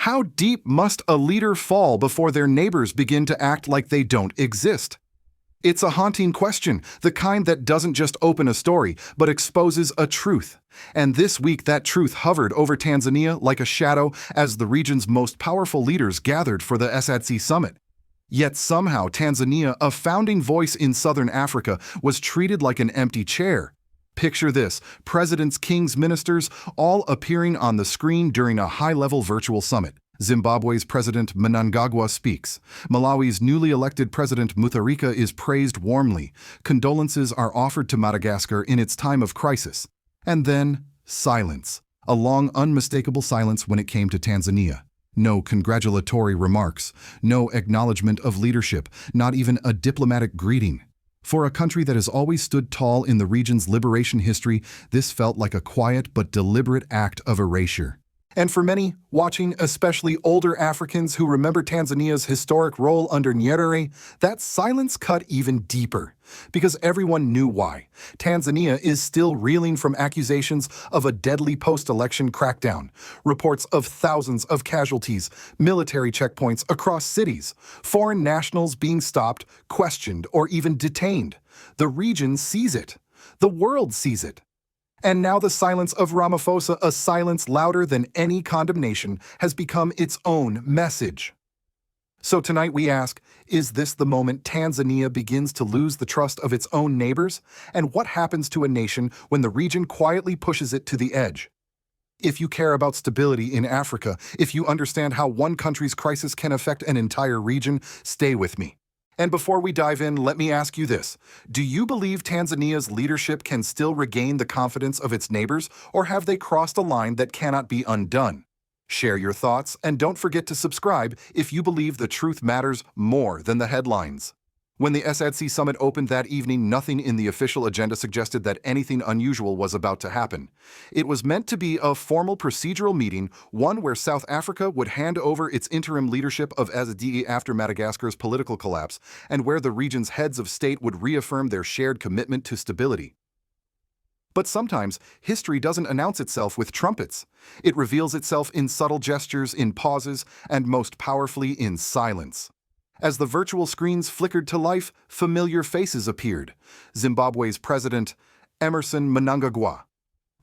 How deep must a leader fall before their neighbors begin to act like they don't exist? It's a haunting question, the kind that doesn't just open a story, but exposes a truth. And this week, that truth hovered over Tanzania like a shadow as the region's most powerful leaders gathered for the SADC Summit. Yet somehow, Tanzania, a founding voice in southern Africa, was treated like an empty chair. Picture this: presidents, kings, ministers, all appearing on the screen during a high-level virtual summit. Zimbabwe's President Mnangagwa speaks. Malawi's newly elected President Mutharika is praised warmly. Condolences are offered to Madagascar in its time of crisis. And then, silence. A long, unmistakable silence when it came to Tanzania. No congratulatory remarks, no acknowledgement of leadership, not even a diplomatic greeting. For a country that has always stood tall in the region's liberation history, this felt like a quiet but deliberate act of erasure. And for many, watching, especially older Africans who remember Tanzania's historic role under Nyerere, that silence cut even deeper. Because everyone knew why. Tanzania is still reeling from accusations of a deadly post-election crackdown, reports of thousands of casualties, military checkpoints across cities, foreign nationals being stopped, questioned, or even detained. The region sees it. The world sees it. And now the silence of Ramaphosa, a silence louder than any condemnation, has become its own message. So tonight we ask, is this the moment Tanzania begins to lose the trust of its own neighbors? And what happens to a nation when the region quietly pushes it to the edge? If you care about stability in Africa, if you understand how one country's crisis can affect an entire region, stay with me. And before we dive in, let me ask you this. Do you believe Tanzania's leadership can still regain the confidence of its neighbors, or have they crossed a line that cannot be undone? Share your thoughts, and don't forget to subscribe if you believe the truth matters more than the headlines. When the SADC Summit opened that evening, nothing in the official agenda suggested that anything unusual was about to happen. It was meant to be a formal procedural meeting, one where South Africa would hand over its interim leadership of SADC after Madagascar's political collapse, and where the region's heads of state would reaffirm their shared commitment to stability. But sometimes, history doesn't announce itself with trumpets. It reveals itself in subtle gestures, in pauses, and most powerfully in silence. As the virtual screens flickered to life, familiar faces appeared. Zimbabwe's President Emmerson Mnangagwa,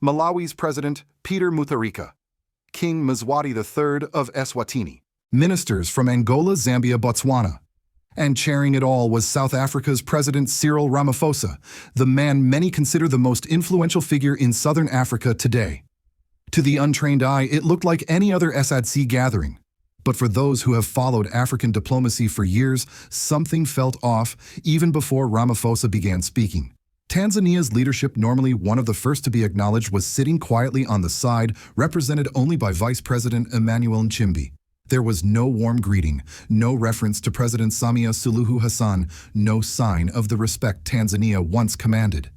Malawi's President Peter Mutharika, King Mzwati III of Eswatini, ministers from Angola, Zambia, Botswana. And chairing it all was South Africa's President Cyril Ramaphosa, the man many consider the most influential figure in southern Africa today. To the untrained eye, it looked like any other SADC gathering. But for those who have followed African diplomacy for years, something felt off even before Ramaphosa began speaking. Tanzania's leadership, normally one of the first to be acknowledged, was sitting quietly on the side, represented only by Vice President Emmanuel Nchimbi. There was no warm greeting, no reference to President Samia Suluhu Hassan, no sign of the respect Tanzania once commanded.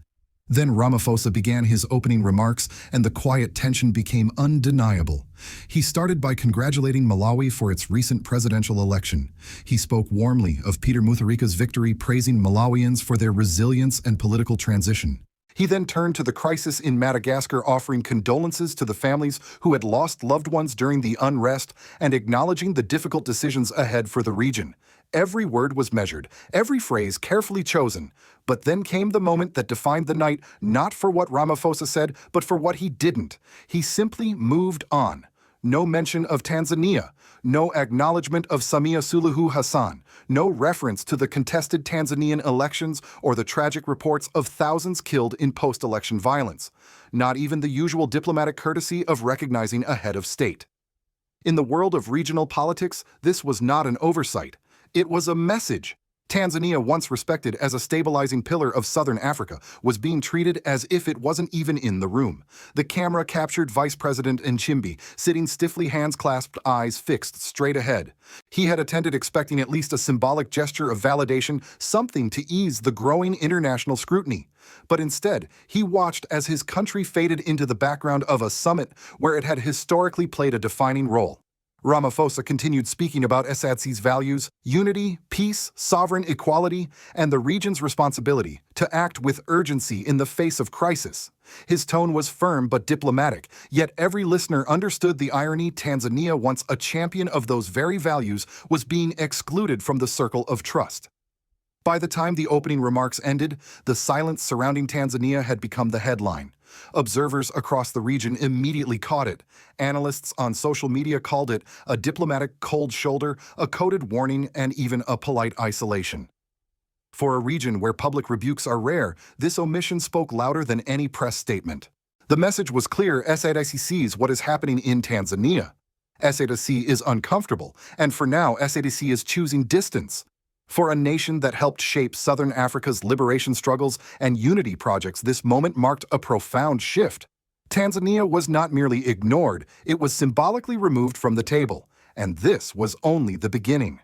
Then Ramaphosa began his opening remarks, and the quiet tension became undeniable. He started by congratulating Malawi for its recent presidential election. He spoke warmly of Peter Mutharika's victory, praising Malawians for their resilience and political transition. He then turned to the crisis in Madagascar, offering condolences to the families who had lost loved ones during the unrest and acknowledging the difficult decisions ahead for the region. Every word was measured, every phrase carefully chosen. But then came the moment that defined the night, not for what Ramaphosa said, but for what he didn't. He simply moved on. No mention of Tanzania, no acknowledgement of Samia Suluhu Hassan, no reference to the contested Tanzanian elections or the tragic reports of thousands killed in post-election violence. Not even the usual diplomatic courtesy of recognizing a head of state. In the world of regional politics, this was not an oversight. It was a message. Tanzania, once respected as a stabilizing pillar of southern Africa, was being treated as if it wasn't even in the room. The camera captured Vice President Nchimbi, sitting stiffly, hands clasped, eyes fixed straight ahead. He had attended expecting at least a symbolic gesture of validation, something to ease the growing international scrutiny. But instead, he watched as his country faded into the background of a summit where it had historically played a defining role. Ramaphosa continued speaking about SADC's values, unity, peace, sovereign equality, and the region's responsibility to act with urgency in the face of crisis. His tone was firm but diplomatic, yet every listener understood the irony. Tanzania, once a champion of those very values, was being excluded from the circle of trust. By the time the opening remarks ended, the silence surrounding Tanzania had become the headline. Observers across the region immediately caught it. Analysts on social media called it a diplomatic cold shoulder, a coded warning, and even a polite isolation. For a region where public rebukes are rare, this omission spoke louder than any press statement. The message was clear: SADC sees what is happening in Tanzania. SADC is uncomfortable, and for now, SADC is choosing distance. For a nation that helped shape Southern Africa's liberation struggles and unity projects, this moment marked a profound shift. Tanzania was not merely ignored, it was symbolically removed from the table, and this was only the beginning.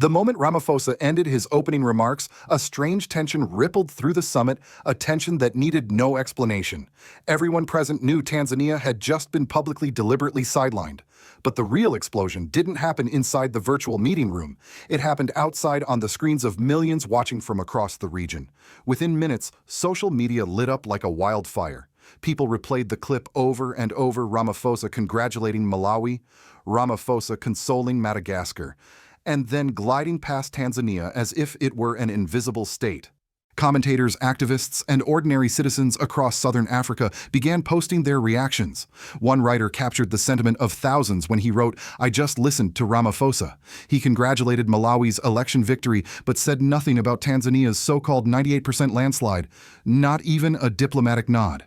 The moment Ramaphosa ended his opening remarks, a strange tension rippled through the summit, a tension that needed no explanation. Everyone present knew Tanzania had just been publicly deliberately sidelined. But the real explosion didn't happen inside the virtual meeting room. It happened outside on the screens of millions watching from across the region. Within minutes, social media lit up like a wildfire. People replayed the clip over and over: Ramaphosa congratulating Malawi, Ramaphosa consoling Madagascar, and then gliding past Tanzania as if it were an invisible state. Commentators, activists, and ordinary citizens across southern Africa began posting their reactions. One writer captured the sentiment of thousands when he wrote, "I just listened to Ramaphosa. He congratulated Malawi's election victory, but said nothing about Tanzania's so-called 98% landslide, not even a diplomatic nod."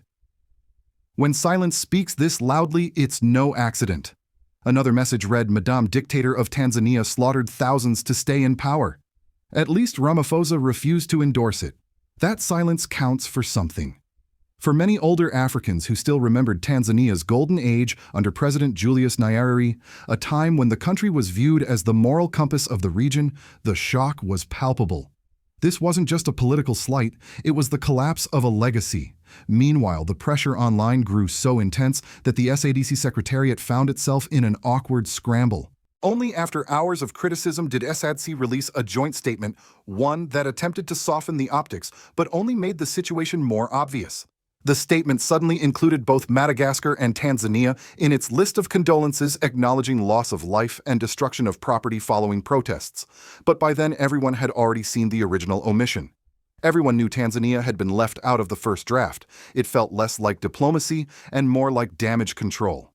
When silence speaks this loudly, it's no accident. Another message read, "Madame Dictator of Tanzania slaughtered thousands to stay in power." At least Ramaphosa refused to endorse it. That silence counts for something. For many older Africans who still remembered Tanzania's golden age under President Julius Nyerere, a time when the country was viewed as the moral compass of the region, the shock was palpable. This wasn't just a political slight, it was the collapse of a legacy. Meanwhile, the pressure online grew so intense that the SADC Secretariat found itself in an awkward scramble. Only after hours of criticism did SADC release a joint statement, one that attempted to soften the optics, but only made the situation more obvious. The statement suddenly included both Madagascar and Tanzania in its list of condolences, acknowledging loss of life and destruction of property following protests. But by then, everyone had already seen the original omission. Everyone knew Tanzania had been left out of the first draft. It felt less like diplomacy and more like damage control.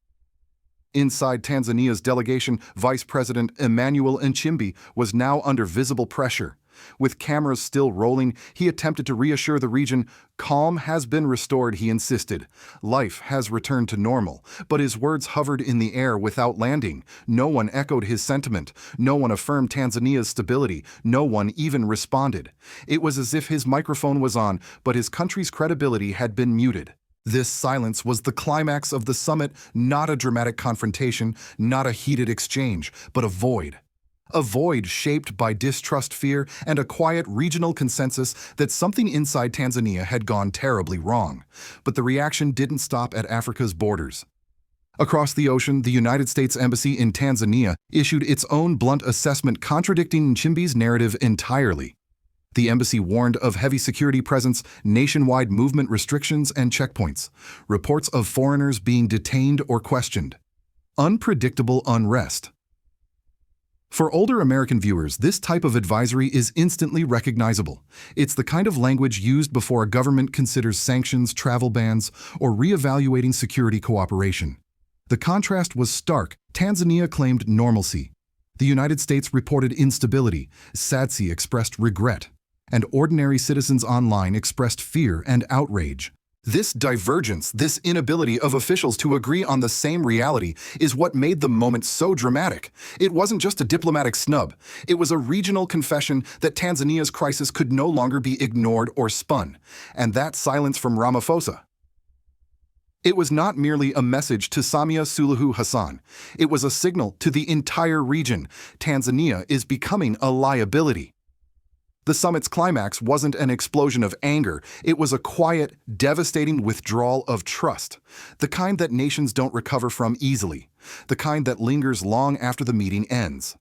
Inside Tanzania's delegation, Vice President Emmanuel Nchimbi was now under visible pressure. With cameras still rolling, he attempted to reassure the region. "Calm has been restored," he insisted. "Life has returned to normal." But his words hovered in the air without landing. No one echoed his sentiment. No one affirmed Tanzania's stability. No one even responded. It was as if his microphone was on, but his country's credibility had been muted. This silence was the climax of the summit, not a dramatic confrontation, not a heated exchange, but a void. A void shaped by distrust, fear, and a quiet regional consensus that something inside Tanzania had gone terribly wrong. But the reaction didn't stop at Africa's borders. Across the ocean, the United States Embassy in Tanzania issued its own blunt assessment, contradicting Nchimbi's narrative entirely. The embassy warned of heavy security presence, nationwide movement restrictions, and checkpoints, reports of foreigners being detained or questioned. Unpredictable unrest. For older American viewers, this type of advisory is instantly recognizable. It's the kind of language used before a government considers sanctions, travel bans, or reevaluating security cooperation. The contrast was stark. Tanzania claimed normalcy. The United States reported instability. SADC expressed regret. And ordinary citizens online expressed fear and outrage. This divergence, this inability of officials to agree on the same reality, is what made the moment so dramatic. It wasn't just a diplomatic snub. It was a regional confession that Tanzania's crisis could no longer be ignored or spun. And that silence from Ramaphosa. It was not merely a message to Samia Suluhu Hassan. It was a signal to the entire region. Tanzania is becoming a liability. The summit's climax wasn't an explosion of anger, it was a quiet, devastating withdrawal of trust, the kind that nations don't recover from easily, the kind that lingers long after the meeting ends.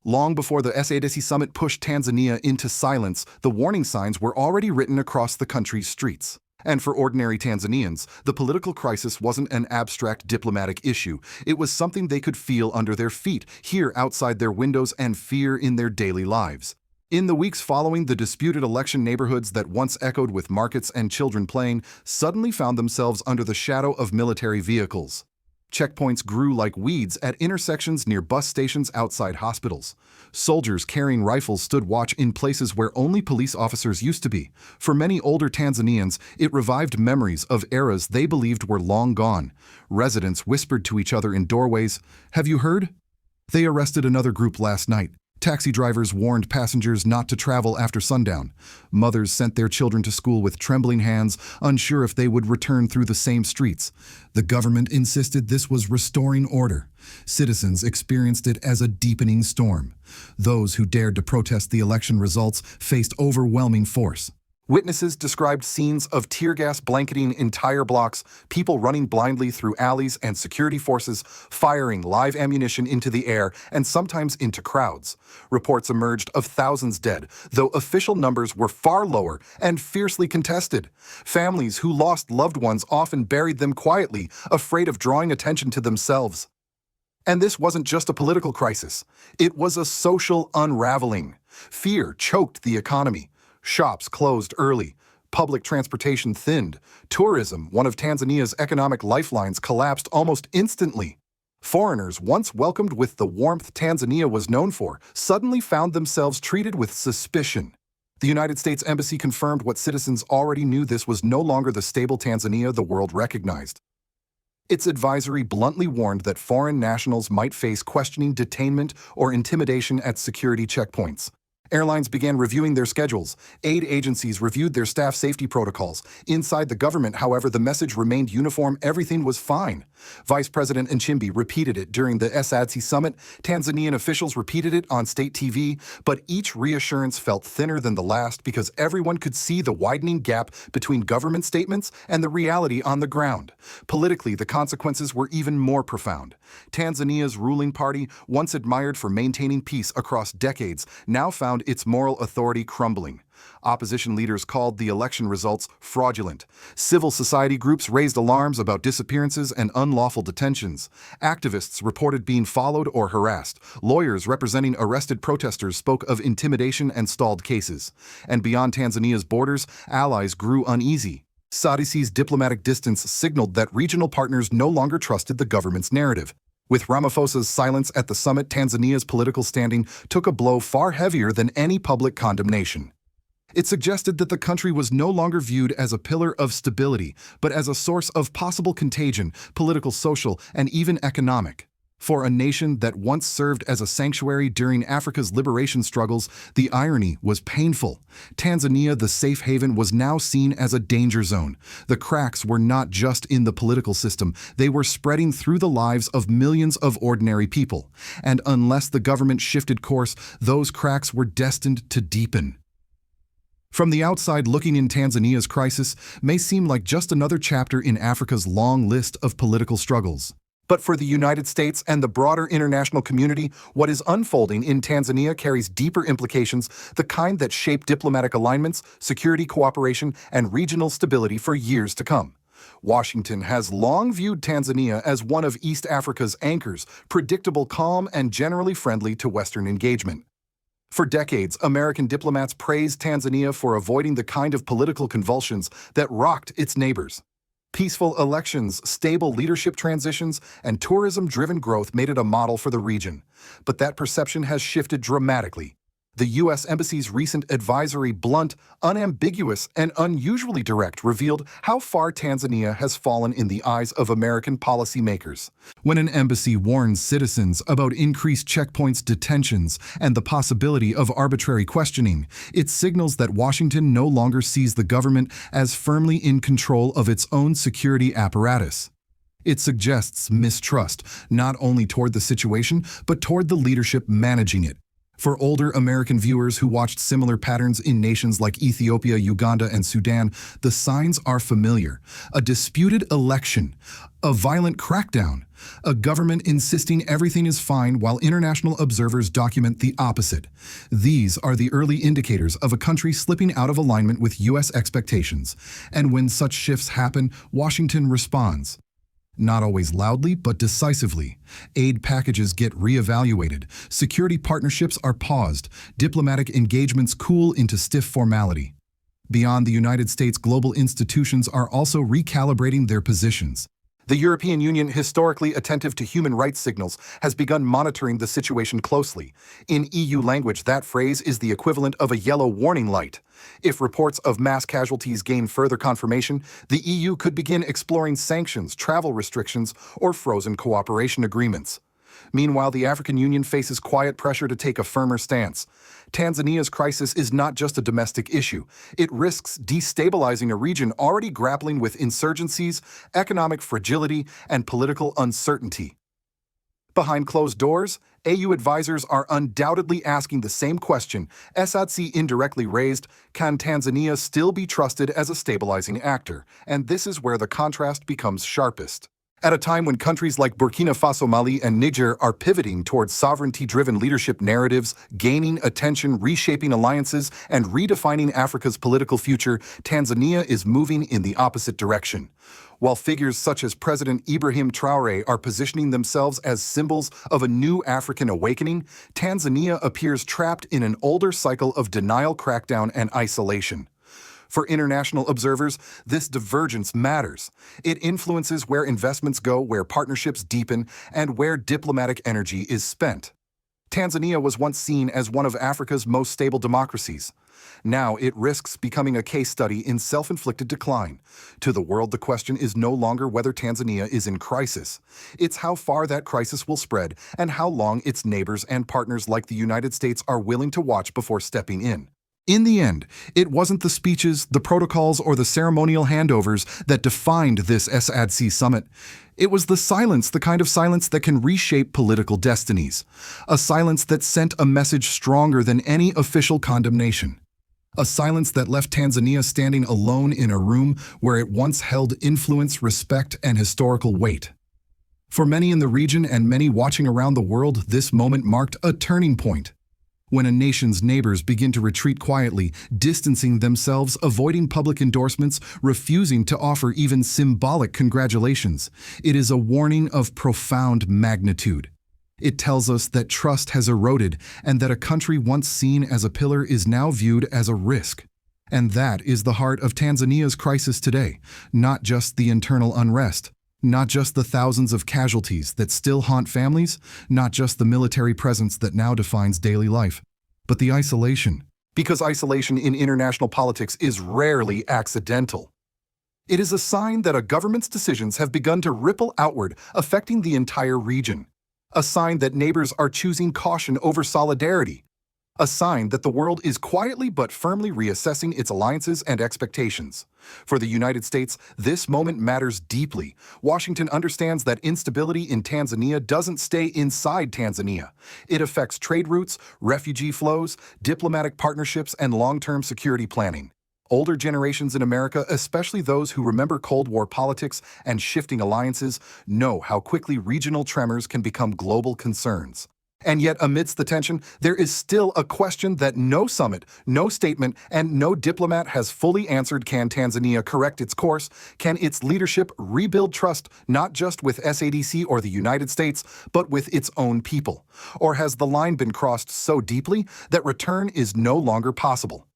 Long before the SADC Summit pushed Tanzania into silence, the warning signs were already written across the country's streets. And for ordinary Tanzanians, the political crisis wasn't an abstract diplomatic issue. It was something they could feel under their feet, hear outside their windows, and fear in their daily lives. In the weeks following, the disputed election, neighborhoods that once echoed with markets and children playing suddenly found themselves under the shadow of military vehicles. Checkpoints grew like weeds at intersections near bus stations outside hospitals. Soldiers carrying rifles stood watch in places where only police officers used to be. For many older Tanzanians, it revived memories of eras they believed were long gone. Residents whispered to each other in doorways, "Have you heard? They arrested another group last night." Taxi drivers warned passengers not to travel after sundown. Mothers sent their children to school with trembling hands, unsure if they would return through the same streets. The government insisted this was restoring order. Citizens experienced it as a deepening storm. Those who dared to protest the election results faced overwhelming force. Witnesses described scenes of tear gas blanketing entire blocks, people running blindly through alleys, and security forces firing live ammunition into the air and sometimes into crowds. Reports emerged of thousands dead, though official numbers were far lower and fiercely contested. Families who lost loved ones often buried them quietly, afraid of drawing attention to themselves. And this wasn't just a political crisis. It was a social unraveling. Fear choked the economy. Shops closed early. Public transportation thinned. Tourism, one of Tanzania's economic lifelines, collapsed almost instantly. Foreigners, once welcomed with the warmth Tanzania was known for, suddenly found themselves treated with suspicion. The United States Embassy confirmed what citizens already knew: this was no longer the stable Tanzania the world recognized. Its advisory bluntly warned that foreign nationals might face questioning, detainment, or intimidation at security checkpoints. Airlines began reviewing their schedules. Aid agencies reviewed their staff safety protocols. Inside the government, however, the message remained uniform: everything was fine. Vice President Nchimbi repeated it during the SADC Summit. Tanzanian officials repeated it on state TV, but each reassurance felt thinner than the last because everyone could see the widening gap between government statements and the reality on the ground. Politically, the consequences were even more profound. Tanzania's ruling party, once admired for maintaining peace across decades, now found its moral authority crumbling. Opposition leaders called the election results fraudulent. Civil society groups raised alarms about disappearances and unlawful detentions. Activists reported being followed or harassed. Lawyers representing arrested protesters spoke of intimidation and stalled cases. And beyond Tanzania's borders, allies grew uneasy. SADC's diplomatic distance signaled that regional partners no longer trusted the government's narrative. With Ramaphosa's silence at the summit, Tanzania's political standing took a blow far heavier than any public condemnation. It suggested that the country was no longer viewed as a pillar of stability, but as a source of possible contagion, political, social, and even economic. For a nation that once served as a sanctuary during Africa's liberation struggles, the irony was painful. Tanzania, the safe haven, was now seen as a danger zone. The cracks were not just in the political system, they were spreading through the lives of millions of ordinary people. And unless the government shifted course, those cracks were destined to deepen. From the outside looking in, Tanzania's crisis may seem like just another chapter in Africa's long list of political struggles. But for the United States and the broader international community, what is unfolding in Tanzania carries deeper implications, the kind that shape diplomatic alignments, security cooperation, and regional stability for years to come. Washington has long viewed Tanzania as one of East Africa's anchors, predictable, calm, and generally friendly to Western engagement. For decades, American diplomats praised Tanzania for avoiding the kind of political convulsions that rocked its neighbors. Peaceful elections, stable leadership transitions, and tourism-driven growth made it a model for the region. But that perception has shifted dramatically. The U.S. Embassy's recent advisory, blunt, unambiguous, and unusually direct, revealed how far Tanzania has fallen in the eyes of American policymakers. When an embassy warns citizens about increased checkpoints, detentions, and the possibility of arbitrary questioning, it signals that Washington no longer sees the government as firmly in control of its own security apparatus. It suggests mistrust, not only toward the situation, but toward the leadership managing it. For older American viewers who watched similar patterns in nations like Ethiopia, Uganda, and Sudan, the signs are familiar. A disputed election, a violent crackdown, a government insisting everything is fine while international observers document the opposite. These are the early indicators of a country slipping out of alignment with U.S. expectations. And when such shifts happen, Washington responds. Not always loudly, but decisively. Aid packages get reevaluated, security partnerships are paused, diplomatic engagements cool into stiff formality. Beyond the United States, global institutions are also recalibrating their positions. The European Union, historically attentive to human rights signals, has begun monitoring the situation closely. In EU language, that phrase is the equivalent of a yellow warning light. If reports of mass casualties gain further confirmation, the EU could begin exploring sanctions, travel restrictions, or frozen cooperation agreements. Meanwhile, the African Union faces quiet pressure to take a firmer stance. Tanzania's crisis is not just a domestic issue. It risks destabilizing a region already grappling with insurgencies, economic fragility, and political uncertainty. Behind closed doors, AU advisors are undoubtedly asking the same question SADC indirectly raised: can Tanzania still be trusted as a stabilizing actor? And this is where the contrast becomes sharpest. At a time when countries like Burkina Faso, Mali, and Niger are pivoting towards sovereignty-driven leadership narratives, gaining attention, reshaping alliances, and redefining Africa's political future, Tanzania is moving in the opposite direction. While figures such as President Ibrahim Traore are positioning themselves as symbols of a new African awakening, Tanzania appears trapped in an older cycle of denial, crackdown, and isolation. For international observers, this divergence matters. It influences where investments go, where partnerships deepen, and where diplomatic energy is spent. Tanzania was once seen as one of Africa's most stable democracies. Now it risks becoming a case study in self-inflicted decline. To the world, the question is no longer whether Tanzania is in crisis. It's how far that crisis will spread and how long its neighbors and partners like the United States are willing to watch before stepping in. In the end, it wasn't the speeches, the protocols, or the ceremonial handovers that defined this SADC summit. It was the silence, the kind of silence that can reshape political destinies. A silence that sent a message stronger than any official condemnation. A silence that left Tanzania standing alone in a room where it once held influence, respect, and historical weight. For many in the region and many watching around the world, this moment marked a turning point. When a nation's neighbors begin to retreat quietly, distancing themselves, avoiding public endorsements, refusing to offer even symbolic congratulations, it is a warning of profound magnitude. It tells us that trust has eroded and that a country once seen as a pillar is now viewed as a risk. And that is the heart of Tanzania's crisis today, not just the internal unrest. Not just the thousands of casualties that still haunt families, not just the military presence that now defines daily life, but the isolation. Because isolation in international politics is rarely accidental. It is a sign that a government's decisions have begun to ripple outward, affecting the entire region. A sign that neighbors are choosing caution over solidarity. A sign that the world is quietly but firmly reassessing its alliances and expectations. For the United States, this moment matters deeply. Washington understands that instability in Tanzania doesn't stay inside Tanzania. It affects trade routes, refugee flows, diplomatic partnerships, and long-term security planning. Older generations in America, especially those who remember Cold War politics and shifting alliances, know how quickly regional tremors can become global concerns. And yet, amidst the tension, there is still a question that no summit, no statement, and no diplomat has fully answered. Can Tanzania correct its course? Can its leadership rebuild trust, not just with SADC or the United States, but with its own people? Or has the line been crossed so deeply that return is no longer possible?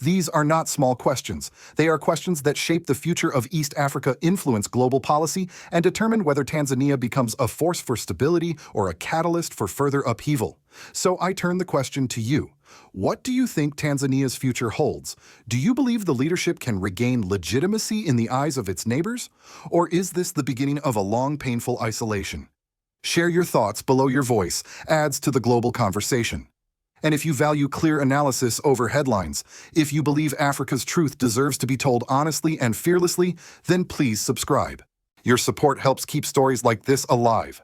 These are not small questions. They are questions that shape the future of East Africa, influence global policy, and determine whether Tanzania becomes a force for stability or a catalyst for further upheaval. So I turn the question to you. What do you think Tanzania's future holds? Do you believe the leadership can regain legitimacy in the eyes of its neighbors? Or is this the beginning of a long, painful isolation? Share your thoughts below. Your voice adds to the global conversation. And if you value clear analysis over headlines, if you believe Africa's truth deserves to be told honestly and fearlessly, then please subscribe. Your support helps keep stories like this alive.